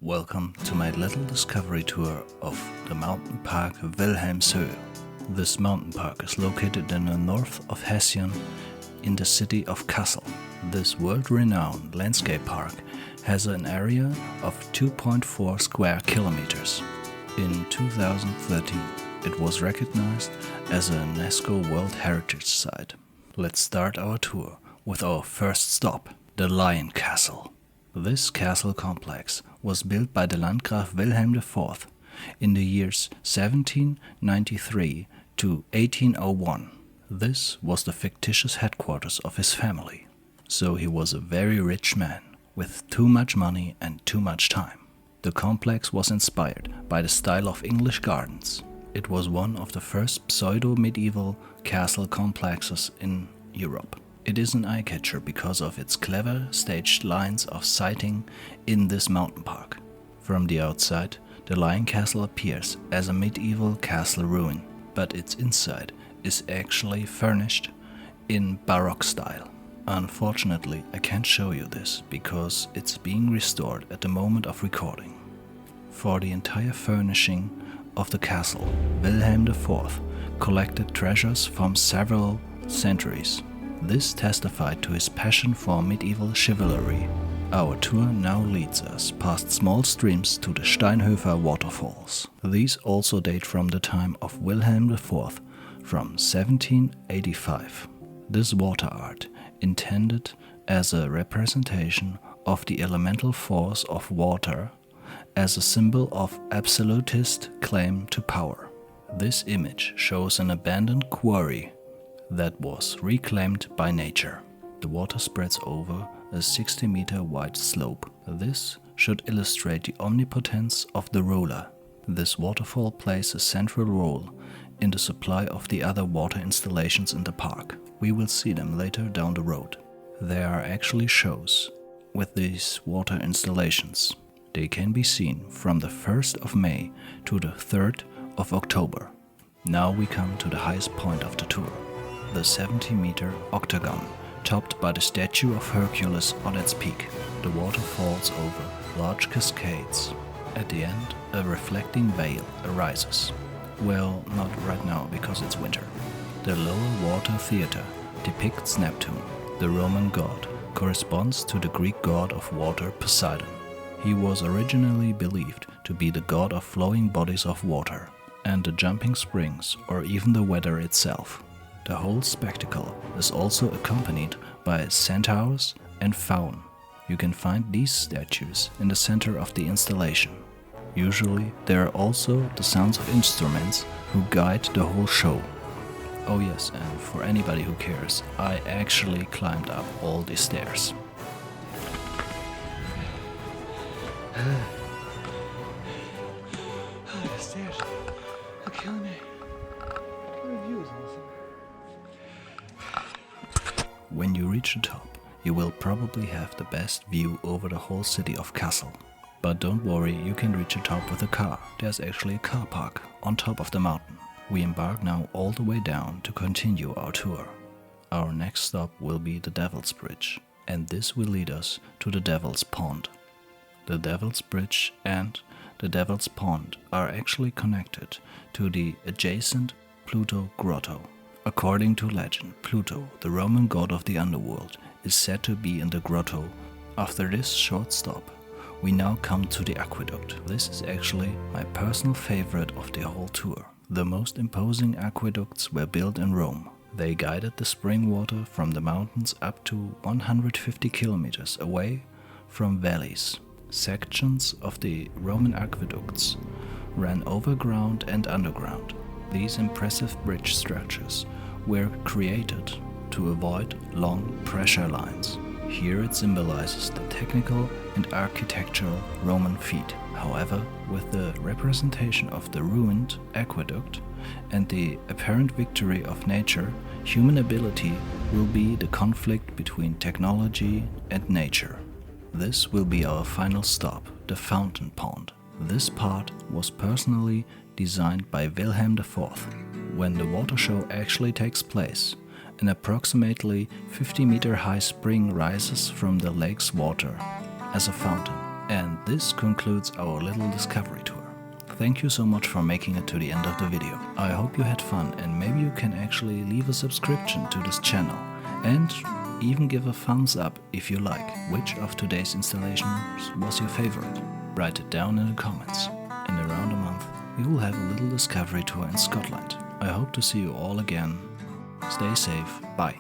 Welcome to my little discovery tour of the Mountainpark Wilhelmshöhe. This mountain park is located in the north of Hessian in the city of Kassel. This world-renowned landscape park has an area of 2.4 square kilometers. In 2013, it was recognized as a UNESCO World Heritage Site. Let's start our tour with our first stop, the Lion Castle. This castle complex was built by the Landgraf Wilhelm IV in the years 1793 to 1801. This was the fictitious headquarters of his family, so he was a very rich man with too much money and too much time. The complex was inspired by the style of English gardens. It was one of the first pseudo-medieval castle complexes in Europe. It is an eye-catcher because of its clever staged lines of sighting in this mountain park. From the outside, the Lion Castle appears as a medieval castle ruin, but its inside is actually furnished in Baroque style. Unfortunately, I can't show you this because it's being restored at the moment of recording. For the entire furnishing of the castle, Wilhelm IV collected treasures from several centuries. This testified to his passion for medieval chivalry. Our tour now leads us past small streams to the Steinheifer Waterfalls. These also date from the time of Wilhelm IV, from 1785. This water art, intended as a representation of the elemental force of water, as a symbol of absolutist claim to power. This image shows an abandoned quarry that was reclaimed by nature. The water spreads over a 60-meter wide slope. This should illustrate the omnipotence of the ruler. This waterfall plays a central role in the supply of the other water installations in the park. We will see them later down the road. There are actually shows with these water installations. They can be seen from the 1st of May to the 3rd of October. Now we come to the highest point of the tour. The 70-meter octagon, topped by the statue of Hercules on its peak. The water falls over large cascades. At the end, a reflecting veil arises. Well, not right now because it's winter. The lower water theater depicts Neptune. The Roman god corresponds to the Greek god of water Poseidon. He was originally believed to be the god of flowing bodies of water and the jumping springs or even the weather itself. The whole spectacle is also accompanied by centaurs and faun. You can find these statues in the center of the installation. Usually there are also the sounds of instruments who guide the whole show. Oh yes, and for anybody who cares, I actually climbed up all the stairs. The stairs are killing me. The view is awesome. When you reach the top, you will probably have the best view over the whole city of Kassel. But don't worry, you can reach the top with a car. There's actually a car park on top of the mountain. We embark now all the way down to continue our tour. Our next stop will be the Devil's Bridge, and this will lead us to the Devil's Pond. The Devil's Bridge and the Devil's Pond are actually connected to the adjacent Pluto Grotto. According to legend, Pluto, the Roman god of the underworld, is said to be in the grotto. After this short stop, we now come to the Aqueduct. This is actually my personal favorite of the whole tour. The most imposing aqueducts were built in Rome. They guided the spring water from the mountains up to 150 kilometers away from valleys. Sections of the Roman aqueducts ran overground and underground. These impressive bridge structures were created to avoid long pressure lines. Here it symbolizes the technical and architectural Roman feat. However, with the representation of the ruined aqueduct and the apparent victory of nature, human ability will be the conflict between technology and nature. This will be our final stop, the Fountain Pond. This part was personally designed by Wilhelm IV. When the water show actually takes place, an approximately 50-meter high spring rises from the lake's water as a fountain And this concludes our little discovery tour. Thank you so much for making it to the end of the video. I hope you had fun, and maybe you can actually leave a subscription to this channel and even give a thumbs up if you like. Which of today's installations was your favorite? Write it down in the comments. In around a month we will have a little discovery tour in Scotland. I hope to see you all again. Stay safe. Bye.